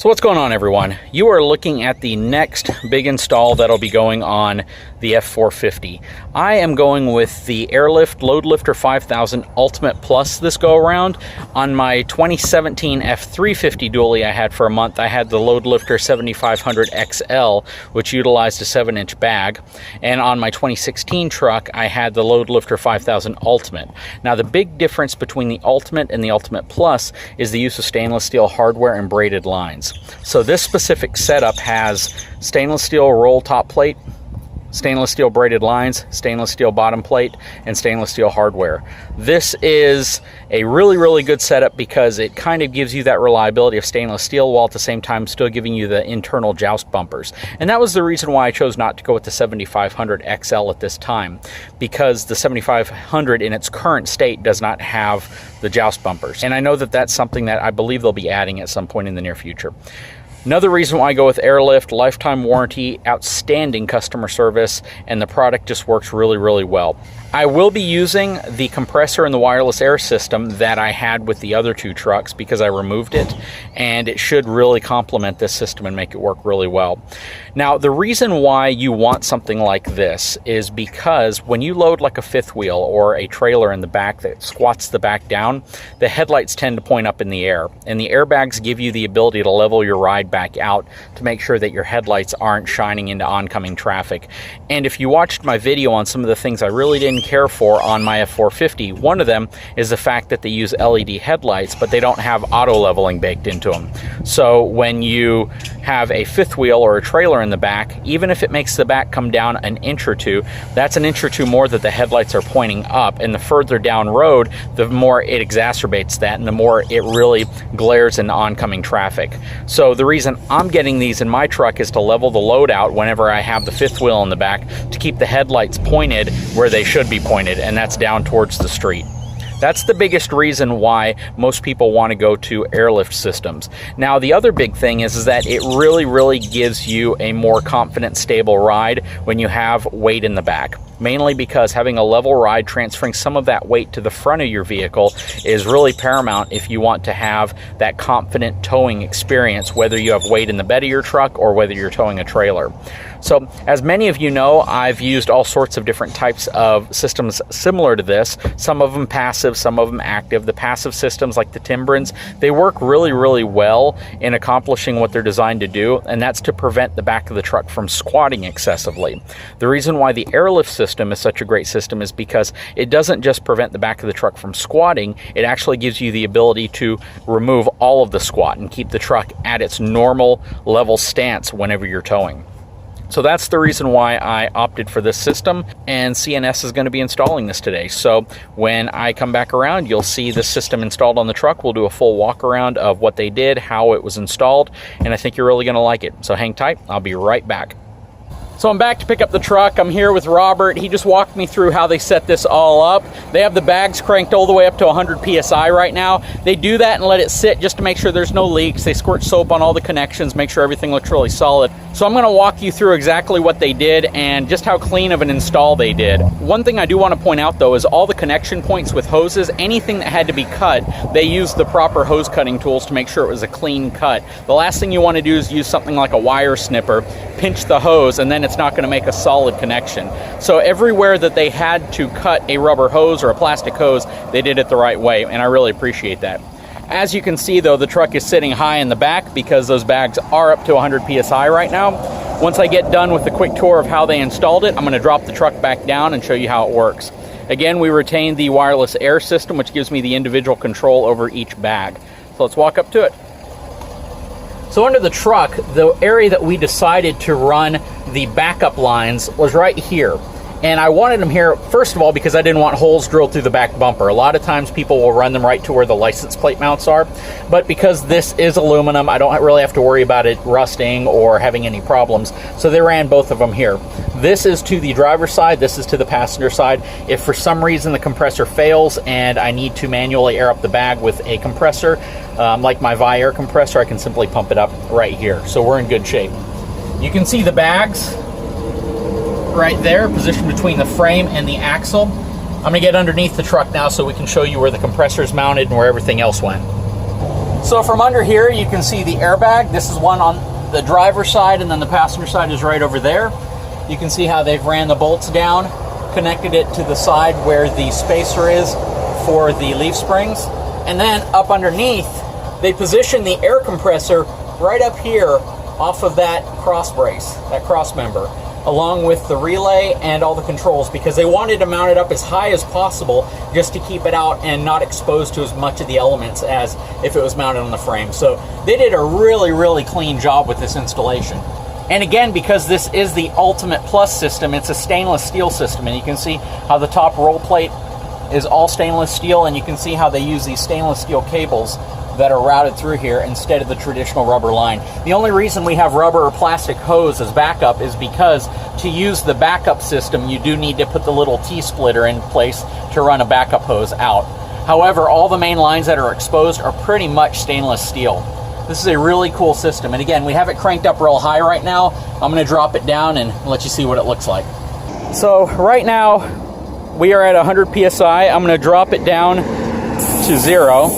So what's going on, everyone? You are looking at the next big install that'll be going on the F450. I am going with the Airlift Loadlifter 5000 Ultimate Plus this go around. On my 2017 F350 dually I had for a month, I had the Loadlifter 7500 XL, which utilized a 7-inch bag. And on my 2016 truck, I had the Loadlifter 5000 Ultimate. Now the big difference between the Ultimate and the Ultimate Plus is the use of stainless steel hardware and braided lines. So this specific setup has stainless steel roll top plate, stainless steel braided lines, stainless steel bottom plate, and stainless steel hardware. This is a really good setup because it kind of gives you that reliability of stainless steel while at the same time still giving you the internal joust bumpers. And that was the reason why I chose not to go with the 7500 XL at this time, because the 7500 in its current state does not have the joust bumpers. And I know that that's something that I believe they'll be adding at some point in the near future. Another reason why I go with Airlift: lifetime warranty, outstanding customer service, and the product just works really well. I will be using the compressor and the WirelessAir system that I had with the other two trucks because I removed it, and it should really complement this system and make it work really well. Now, the reason why you want something like this is because when you load like a fifth wheel or a trailer in the back that squats the back down, the headlights tend to point up in the air, and the airbags give you the ability to level your ride back out to make sure that your headlights aren't shining into oncoming traffic. And if you watched my video on some of the things I really didn't care for on my F450, one of them is the fact that they use LED headlights, but they don't have auto leveling baked into them. So when you have a fifth wheel or a trailer in the back, even if it makes the back come down an inch or two, that's an inch or two more that the headlights are pointing up, and the further down road, the more it exacerbates that and the more it really glares into oncoming traffic. So the reason I'm getting these in my truck is to level the load out whenever I have the fifth wheel in the back, to keep the headlights pointed where they should be pointed, and that's down towards the street. That's the biggest reason why most people want to go to Airlift systems. Now, the other big thing is that it really gives you a more confident, stable ride when you have weight in the back. Mainly because having a level ride, transferring some of that weight to the front of your vehicle is really paramount if you want to have that confident towing experience, whether you have weight in the bed of your truck or whether you're towing a trailer. So, as many of you know, I've used all sorts of different types of systems similar to this. Some of them passive, some of them active. The passive systems, like the Timbrens, they work really well in accomplishing what they're designed to do, and that's to prevent the back of the truck from squatting excessively. The reason why the Airlift system is such a great system is because it doesn't just prevent the back of the truck from squatting, it actually gives you the ability to remove all of the squat and keep the truck at its normal level stance whenever you're towing. So that's the reason why I opted for this system, and C&S is going to be installing this today. So when I come back around, you'll see the system installed on the truck. We'll do a full walk around of what they did, how it was installed, and I think you're really going to like it. So hang tight, I'll be right back. So I'm back to pick up the truck. I'm here with Robert. He just walked me through how they set this all up. They have the bags cranked all the way up to 100 PSI right now. They do that and let it sit just to make sure there's no leaks. They squirt soap on all the connections, make sure everything looks really solid. So I'm going to walk you through exactly what they did and just how clean of an install they did. One thing I do want to point out though is all the connection points with hoses, anything that had to be cut, they used the proper hose cutting tools to make sure it was a clean cut. The last thing you want to do is use something like a wire snipper, pinch the hose, and then it's not going to make a solid connection. So everywhere that they had to cut a rubber hose or a plastic hose, they did it the right way, and I really appreciate that. As you can see though, the truck is sitting high in the back because those bags are up to 100 PSI right now. Once I get done with the quick tour of how they installed it, I'm going to drop the truck back down and show you how it works. Again, we retain the WirelessAir system, which gives me the individual control over each bag. So let's walk up to it. So under the truck, the area that we decided to run the backup lines was right here. And I wanted them here, first of all, because I didn't want holes drilled through the back bumper. A lot of times people will run them right to where the license plate mounts are. But because this is aluminum, I don't really have to worry about it rusting or having any problems. So they ran both of them here. This is to the driver's side, this is to the passenger side. If for some reason the compressor fails and I need to manually air up the bag with a compressor, like my Air compressor, I can simply pump it up right here. So we're in good shape. You can see the bags right there, positioned between the frame and the axle. I'm going to get underneath the truck now so we can show you where the compressor is mounted and where everything else went. So from under here, you can see the airbag. This is one on the driver's side, and then the passenger side is right over there. You can see how they've ran the bolts down, connected it to the side where the spacer is for the leaf springs. And then up underneath, they position the air compressor right up here off of that cross brace, that cross member, along with the relay and all the controls, because they wanted to mount it up as high as possible just to keep it out and not exposed to as much of the elements as if it was mounted on the frame. So they did a really clean job with this installation. And again, because this is the Ultimate Plus system, it's a stainless steel system, and you can see how the top roll plate is all stainless steel, and you can see how they use these stainless steel cables that are routed through here instead of the traditional rubber line. The only reason we have rubber or plastic hose as backup is because to use the backup system, you do need to put the little T-splitter in place to run a backup hose out. However, all the main lines that are exposed are pretty much stainless steel. This is a really cool system. And again, we have it cranked up real high right now. I'm gonna drop it down and let you see what it looks like. So right now, we are at 100 PSI. I'm gonna drop it down to 0.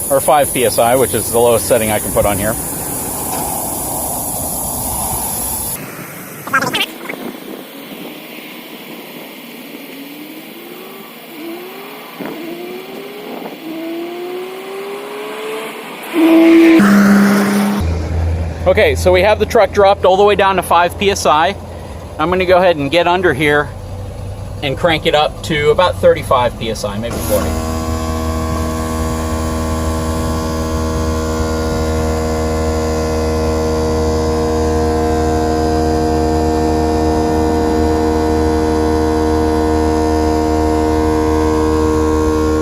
Or 5 PSI, which is the lowest setting I can put on here. Okay, so we have the truck dropped all the way down to 5 PSI. I'm going to go ahead and get under here and crank it up to about 35 PSI, maybe 40.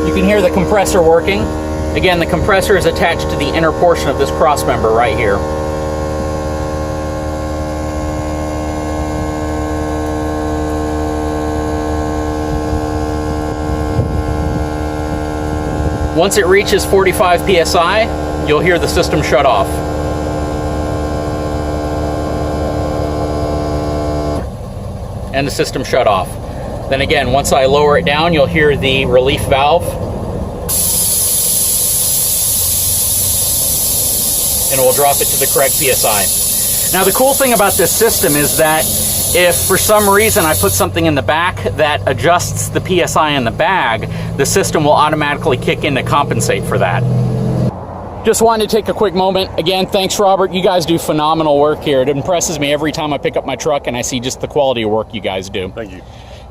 You can hear the compressor working. Again, the compressor is attached to the inner portion of this cross member right here. Once it reaches 45 PSI, you'll hear the system shut off. And the system shut off. Then again, once I lower it down, you'll hear the relief valve. And we'll drop it to the correct PSI. Now the cool thing about this system is that if for some reason I put something in the back that adjusts the PSI in the bag, the system will automatically kick in to compensate for that. Just wanted to take a quick moment. Again, thanks Robert. You guys do phenomenal work here. It impresses me every time I pick up my truck and I see just the quality of work you guys do. Thank you.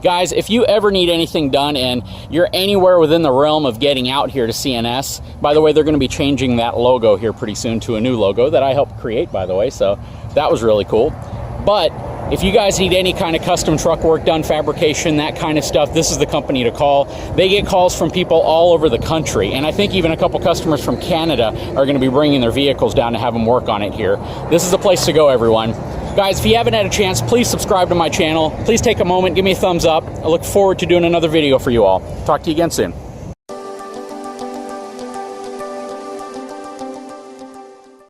Guys, if you ever need anything done and you're anywhere within the realm of getting out here to C&S, by the way, they're going to be changing that logo here pretty soon to a new logo that I helped create, by the way, so that was really cool. But if you guys need any kind of custom truck work done, fabrication, that kind of stuff, this is the company to call. They get calls from people all over the country, and I think even a couple customers from Canada are going to be bringing their vehicles down to have them work on it here. This is the place to go, everyone. Guys, if you haven't had a chance, please subscribe to my channel. Please take a moment, give me a thumbs up. I look forward to doing another video for you all. Talk to you again soon.